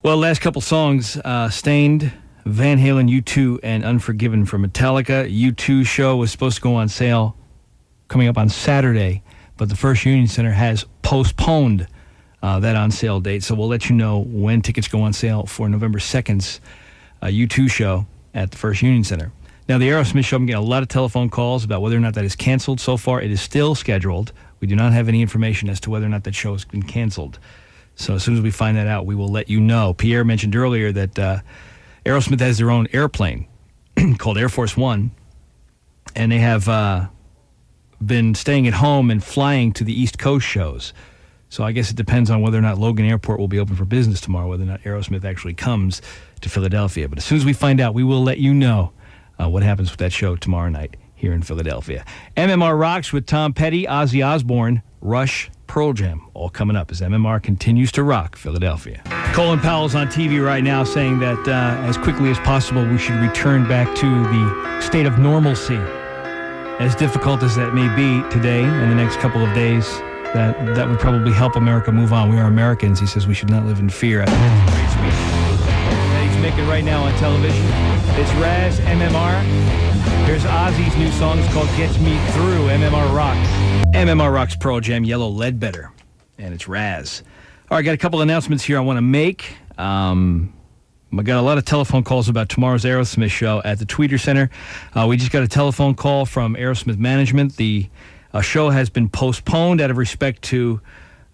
Well, last couple songs, Stained, Van Halen, U2, and Unforgiven from Metallica. U2 show was supposed to go on sale coming up on Saturday, but the First Union Center has postponed that on sale date, so we'll let you know when tickets go on sale for November 2nd's U2 show at the First Union Center. Now, the Aerosmith show, I'm getting a lot of telephone calls about whether or not that is canceled. So far, it is still scheduled. We do not have any information as to whether or not that show has been canceled. So as soon as we find that out, we will let you know. Pierre mentioned earlier that Aerosmith has their own airplane called Air Force One, and they have been staying at home and flying to the East Coast shows. So I guess it depends on whether or not Logan Airport will be open for business tomorrow, whether or not Aerosmith actually comes to Philadelphia. But as soon as we find out, we will let you know what happens with that show tomorrow night here in Philadelphia. MMR Rocks with Tom Petty, Ozzy Osbourne, Rush, Pearl Jam, all coming up as MMR continues to rock Philadelphia. Colin Powell's on TV right now saying that as quickly as possible we should return back to the state of normalcy. As difficult as that may be today and the next couple of days, that would probably help America move on. We are Americans. He says we should not live in fear. I think that's a great speech that he's making right now on television. It's Razz, MMR. Here's Ozzy's new song. It's called Gets Me Through, MMR Rocks. MMR Rocks, Pearl Jam, Yellow Ledbetter. And it's Razz. All right, got a couple announcements here I want to make. I got a lot of telephone calls about tomorrow's Aerosmith show at the Tweeter Center. We just got a telephone call from Aerosmith management. The show has been postponed out of respect to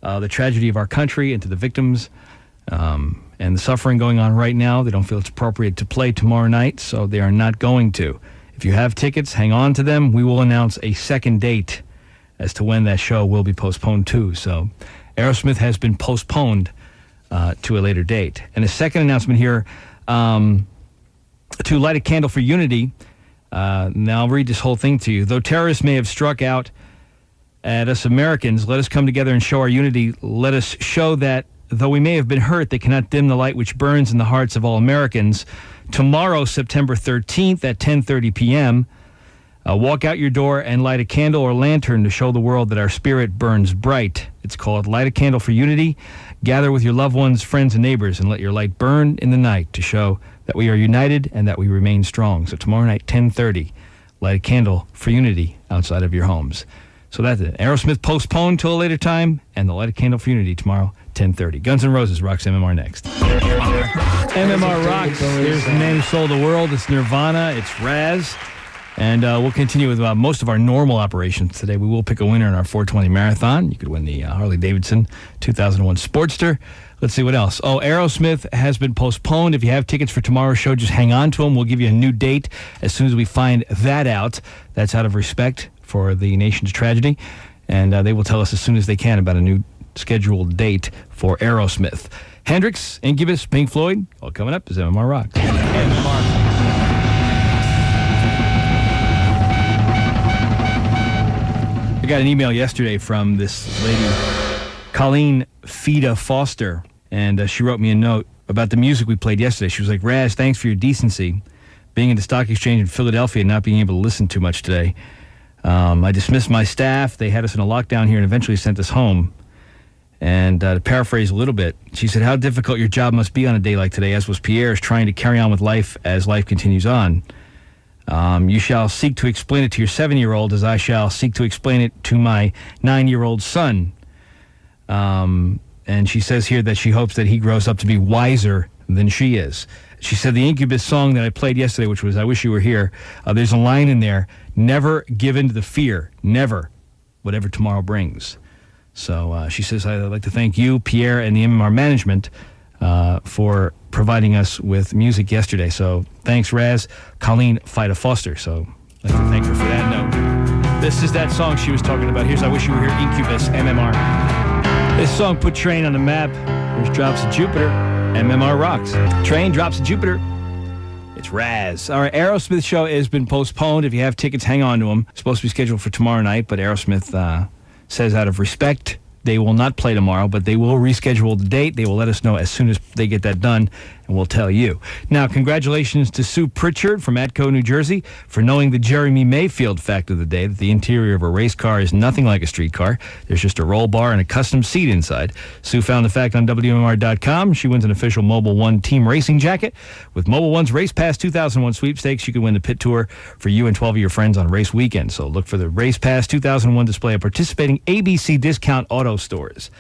the tragedy of our country and to the victims and the suffering going on right now. They don't feel it's appropriate to play tomorrow night, so they are not going to. If you have tickets, hang on to them. We will announce a second date as to when that show will be postponed to. So Aerosmith has been postponed to a later date. And a second announcement here, to light a candle for unity. Now I'll read this whole thing to you. Though terrorists may have struck out at us Americans, let us come together and show our unity. Let us show that though we may have been hurt, they cannot dim the light which burns in the hearts of all Americans. Tomorrow, September 13th at 10:30 p.m., walk out your door and light a candle or lantern to show the world that our spirit burns bright. It's called Light a Candle for Unity. Gather with your loved ones, friends, and neighbors, and let your light burn in the night to show that we are united and that we remain strong. So tomorrow night, 10:30, light a candle for unity outside of your homes. So that's it. Aerosmith postponed till a later time, and the Light a Candle for Unity tomorrow, 10:30. Guns N' Roses rocks MMR next. MMR rocks. Here's the man who sold the world. It's Nirvana. It's Razz. And we'll continue with most of our normal operations today. We will pick a winner in our 420 Marathon. You could win the Harley-Davidson 2001 Sportster. Let's see what else. Oh, Aerosmith has been postponed. If you have tickets for tomorrow's show, just hang on to them. We'll give you a new date as soon as we find that out. That's out of respect for the nation's tragedy. And they will tell us as soon as they can about a new scheduled date for Aerosmith. Hendrix, Incubus, Pink Floyd, all coming up is MMR Rocks. MMR. I got an email yesterday from this lady, Colleen Foster, and she wrote me a note about the music we played yesterday. She was like, Razz, thanks for your decency. Being in the stock exchange in Philadelphia and not being able to listen too much today. I dismissed my staff. They had us in a lockdown here and eventually sent us home. And to paraphrase a little bit, she said, how difficult your job must be on a day like today, as was Pierre's, trying to carry on with life as life continues on. You shall seek to explain it to your 7-year-old as I shall seek to explain it to my 9-year-old son. And she says here that she hopes that he grows up to be wiser than she is. She said the Incubus song that I played yesterday, which was I Wish You Were Here, there's a line in there, never give in to the fear, never, whatever tomorrow brings. So she says, I'd like to thank you, Pierre, and the MMR management for providing us with music yesterday. So thanks, Razz. Colleen Foster. So I'd like to thank her for that note. This is that song she was talking about. Here's I Wish You Were Here, Incubus, MMR. This song put Train on the map. Here's Drops of Jupiter, MMR Rocks. Train, Drops of Jupiter. It's Razz. All right, Aerosmith show has been postponed. If you have tickets, hang on to them. It's supposed to be scheduled for tomorrow night, but Aerosmith says out of respect They will not play tomorrow, but they will reschedule the date. They will let us know as soon as they get that done, and we'll tell you. Now, congratulations to Sue Pritchard from Atco, New Jersey, for knowing the Jeremy Mayfield fact of the day, that the interior of a race car is nothing like a street car. There's just a roll bar and a custom seat inside. Sue found the fact on WMMR.com. She wins an official Mobil One team racing jacket. With Mobil One's Race Pass 2001 sweepstakes, you can win the pit tour for you and 12 of your friends on race weekend. So look for the Race Pass 2001 display at participating ABC discount auto stores.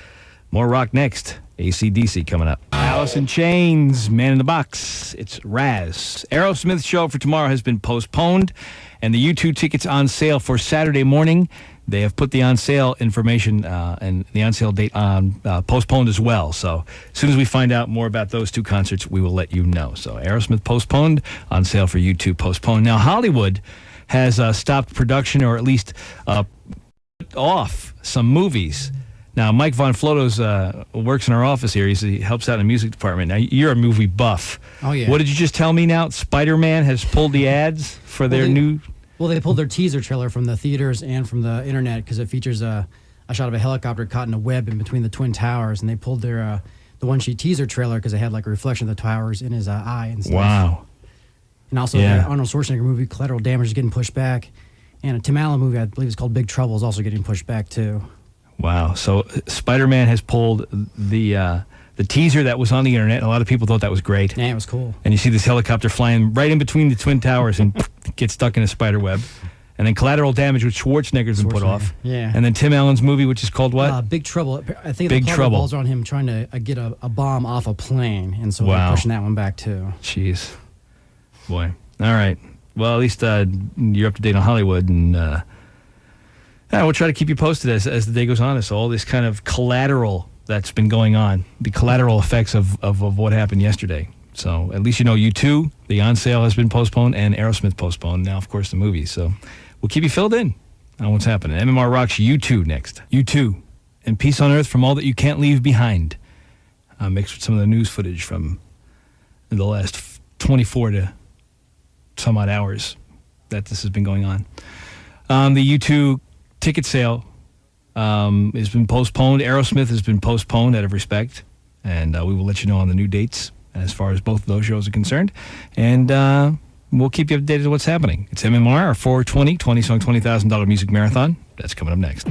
More rock next. AC/DC coming up. Alice in Chains, Man in the Box. It's Razz. Aerosmith show for tomorrow has been postponed, and the U2 tickets on sale for Saturday morning. They have put the on sale information and the on sale date on postponed as well. So as soon as we find out more about those two concerts, we will let you know. So Aerosmith postponed, on sale for U2 postponed. Now Hollywood has stopped production, or at least put off some movies. Now, Mike Von Floto's works in our office here. He helps out in the music department. Now, you're a movie buff. Oh, yeah. What did you just tell me now? Spider-Man has pulled the ads for their new... Well, they pulled their teaser trailer from the theaters and from the internet because it features a shot of a helicopter caught in a web in between the Twin Towers, and they pulled their the one-sheet teaser trailer because it had like a reflection of the towers in his eye and stuff. Wow. And also, the Arnold Schwarzenegger movie, Collateral Damage, is getting pushed back. And a Tim Allen movie, I believe it's called Big Trouble, is also getting pushed back, too. Wow. So Spider-Man has pulled the teaser that was on the internet. A lot of people thought that was great. Yeah, it was cool. And you see this helicopter flying right in between the Twin Towers and gets stuck in a spider web. And then Collateral Damage, which Schwarzenegger's been put off. Yeah. And then Tim Allen's movie, which is called what? Big Trouble. I think Big the Trouble. balls are on him trying to get a bomb off a plane. And so they're pushing that one back, too. Jeez. Boy. All right. Well, at least you're up to date on Hollywood, and we'll try to keep you posted as the day goes on. So all this kind of collateral that's been going on, the collateral effects of what happened yesterday. So at least you know U2, the on sale has been postponed, and Aerosmith postponed. Now, of course, the movie. So we'll keep you filled in on what's happening. MMR Rocks U2 next. U2 and Peace on Earth from All That You Can't Leave Behind. Mixed with some of the news footage from the last 24 to some odd hours that this has been going on. The U2 ticket sale has been postponed. Aerosmith has been postponed out of respect, and we will let you know on the new dates as far as both of those shows are concerned, and we'll keep you updated on what's happening. It's MMR, our 420 20-song, $20,000 music marathon. That's coming up next.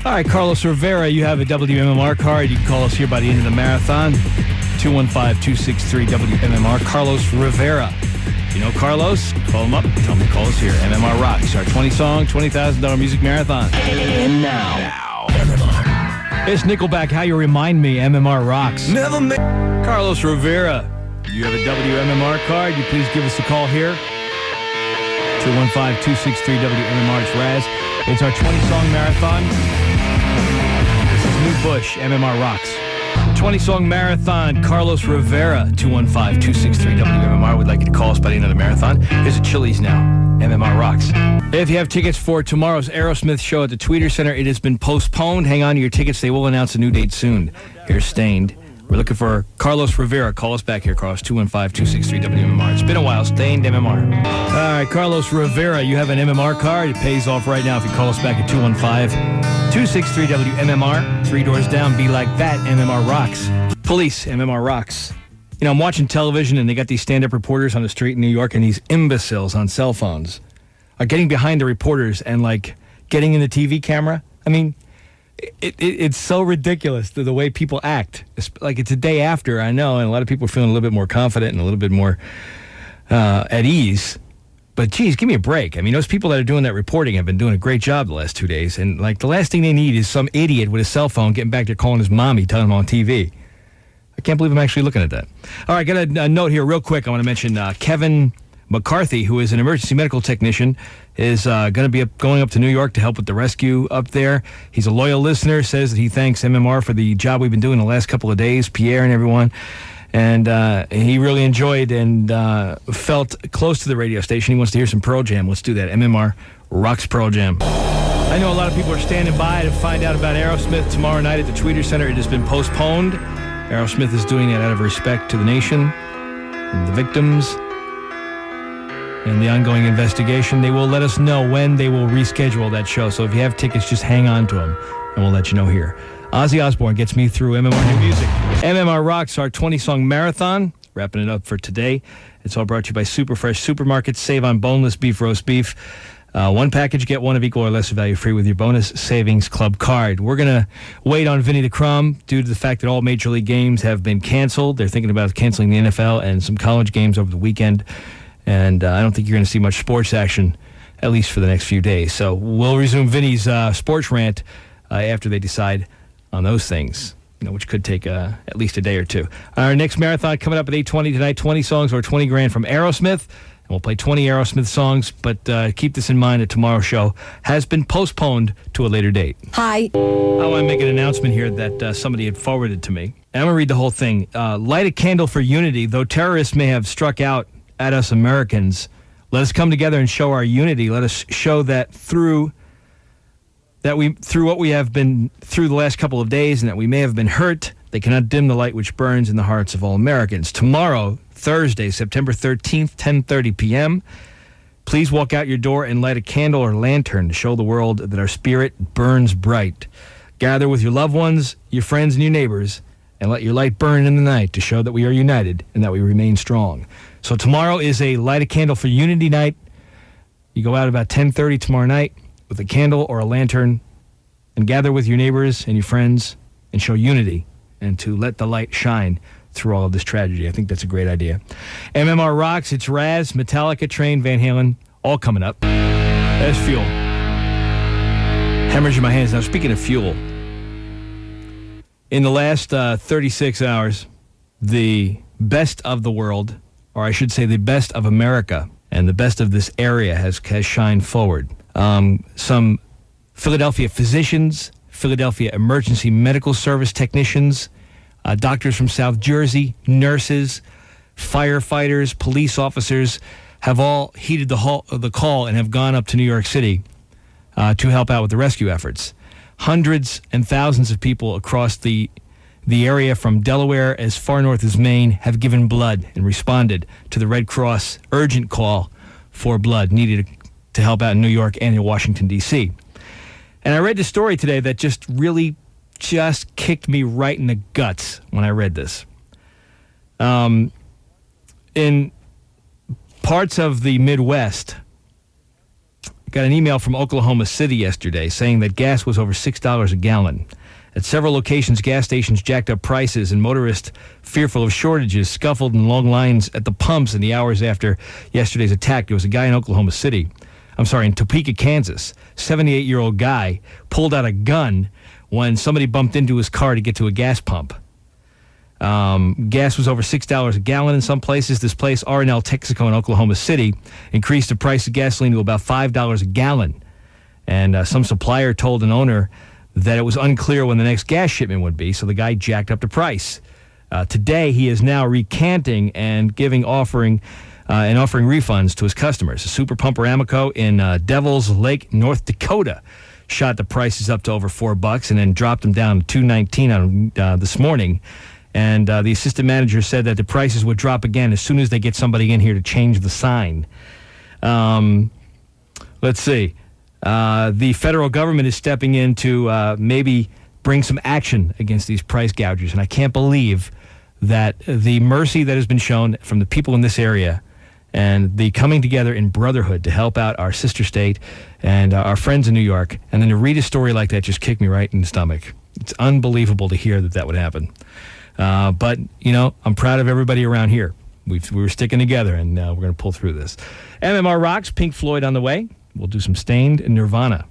All right, Carlos Rivera, you have a WMMR card. You can call us here by the end of the marathon, 215-263-WMMR. Carlos Rivera. You know Carlos? Call him up. Tell him to call us here. MMR Rocks, our 20-song, $20,000 music marathon. And now, MMR. It's Nickelback, How You Remind Me, MMR Rocks. Carlos Rivera, you have a WMMR card. You please give us a call here. 215-263-WMMR. It's Razz. It's our 20-song marathon. This is New Bush, MMR Rocks. 20-song marathon, Carlos Rivera, 215-263-WMMR. We'd like you to call us by the end of the marathon. Here's a Chili's now, MMR Rocks. If you have tickets for tomorrow's Aerosmith show at the Tweeter Center, it has been postponed. Hang on to your tickets. They will announce a new date soon. Here's Stained. We're looking for Carlos Rivera. Call us back here, Carlos, 215-263-WMMR. It's been a while. Stained, MMR. All right, Carlos Rivera, you have an MMR card. It pays off right now if you call us back at 215-263-WMMR. 3 doors down. Be like that, MMR Rocks. Police, MMR Rocks. You know, I'm watching television, and they got these stand-up reporters on the street in New York, and these imbeciles on cell phones are getting behind the reporters and, like, getting in the TV camera. I mean, it's so ridiculous, the way people act. It's like it's a day after, I know, and a lot of people are feeling a little bit more confident and a little bit more at ease. But, geez, give me a break. I mean, those people that are doing that reporting have been doing a great job the last 2 days. And, like, the last thing they need is some idiot with a cell phone getting back there calling his mommy, telling him on TV. I can't believe I'm actually looking at that. All right, got a note here real quick. I want to mention Kevin McCarthy, who is an emergency medical technician, is going to be going up to New York to help with the rescue up there. He's a loyal listener, says that he thanks MMR for the job we've been doing the last couple of days, Pierre and everyone. And he really enjoyed and felt close to the radio station. He wants to hear some Pearl Jam. Let's do that. MMR Rocks Pearl Jam. I know a lot of people are standing by to find out about Aerosmith tomorrow night at the Tweeter Center. It has been postponed. Aerosmith is doing it out of respect to the nation and the victims and the ongoing investigation. They will let us know when they will reschedule that show. So if you have tickets, just hang on to them. and we'll let you know here. Ozzy Osbourne gets me through MMR New Music. MMR Rocks, our 20-song marathon. Wrapping it up for today. It's all brought to you by Superfresh Supermarkets. Save on boneless beef, roast beef. One package, get one of equal or lesser value free with your bonus savings club card. We're going to wait on Vinny the Crumb due to the fact that all major league games have been canceled. They're thinking about canceling the NFL and some college games over the weekend. And I don't think you're going to see much sports action, at least for the next few days. So we'll resume Vinny's sports rant after they decide on those things, which could take at least a day or two. Our next marathon coming up at 8:20 tonight, 20 songs or 20 grand from Aerosmith. And we'll play 20 Aerosmith songs, but keep this in mind that tomorrow's show has been postponed to a later date. Hi. I want to make an announcement here that somebody had forwarded to me. And I'm going to read the whole thing. Light a candle for unity. Though terrorists may have struck out at us Americans, let us come together and show our unity. Let us show that through what we have been through the last couple of days and that we may have been hurt, they cannot dim the light which burns in the hearts of all Americans. Tomorrow, Thursday, September 13th, 10:30 p.m., please walk out your door and light a candle or lantern to show the world that our spirit burns bright. Gather with your loved ones, your friends, and your neighbors, and let your light burn in the night to show that we are united and that we remain strong. So tomorrow is a Light a Candle for Unity night. You go out about 10:30 tomorrow night with a candle or a lantern and gather with your neighbors and your friends and show unity and to let the light shine through all of this tragedy. I think that's a great idea. MMR Rocks, it's Razz, Metallica, Train, Van Halen, all coming up. That's fuel. Hemorrhage in my hands. Now, speaking of fuel, in the last 36 hours, the best of the world, or I should say the best of America, and the best of this area has shined forward. Some Philadelphia physicians, Philadelphia emergency medical service technicians, doctors from South Jersey, nurses, firefighters, police officers have all heeded the call and have gone up to New York City to help out with the rescue efforts. Hundreds and thousands of people across the area from Delaware as far north as Maine have given blood and responded to the Red Cross urgent call for blood needed to help out in New York and in Washington, D.C. And I read the story today that just kicked me right in the guts when I read this. In parts of the Midwest, I got an email from Oklahoma City yesterday saying that gas was over $6 a gallon. At several locations, gas stations jacked up prices, and motorists, fearful of shortages, scuffled in long lines at the pumps in the hours after yesterday's attack. There was a guy in in Topeka, Kansas, 78-year-old guy, pulled out a gun when somebody bumped into his car to get to a gas pump. Gas was over $6 a gallon in some places. This place, R&L Texaco in Oklahoma City, increased the price of gasoline to about $5 a gallon. And some supplier told an owner that it was unclear when the next gas shipment would be, so the guy jacked up the price. Today, he is now recanting and offering refunds to his customers. A super pumper Amoco in Devil's Lake, North Dakota, shot the prices up to over $4 and then dropped them down to $2.19 on this morning. And the assistant manager said that the prices would drop again as soon as they get somebody in here to change the sign. Let's see. The federal government is stepping in to maybe bring some action against these price gougers. And I can't believe that the mercy that has been shown from the people in this area and the coming together in brotherhood to help out our sister state and our friends in New York, and then to read a story like that just kicked me right in the stomach. It's unbelievable to hear that would happen. But, I'm proud of everybody around here. We were sticking together, and we're going to pull through this. MMR Rocks, Pink Floyd on the way. We'll do some Stained and Nirvana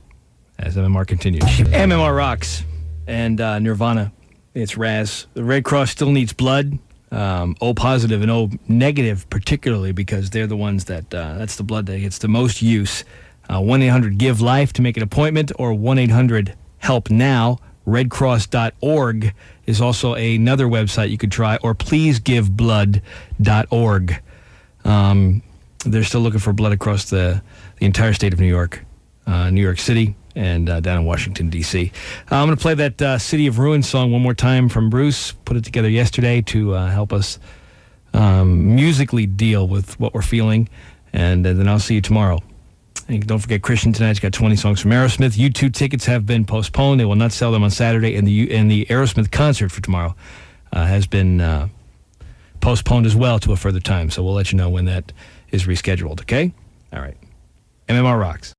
as MMR continues. MMR Rocks and Nirvana. It's Razz. The Red Cross still needs blood. O positive and O negative particularly, because they're the ones that's the blood that gets the most use. 1-800-GIVE-LIFE to make an appointment, or 1-800-HELP-NOW. redcross.org is also another website you could try, or pleasegiveblood.org. They're still looking for blood across the entire state of New York, New York City, and down in Washington, D.C. I'm going to play that City of Ruins song one more time from Bruce. Put it together yesterday to help us musically deal with what we're feeling. And then I'll see you tomorrow And don't forget, Christian tonight's got 20 songs from Aerosmith. U2 tickets have been postponed. They will not sell them on Saturday. And the Aerosmith concert for tomorrow has been postponed as well to a further time. So we'll let you know when that is rescheduled, okay? All right. MMR rocks.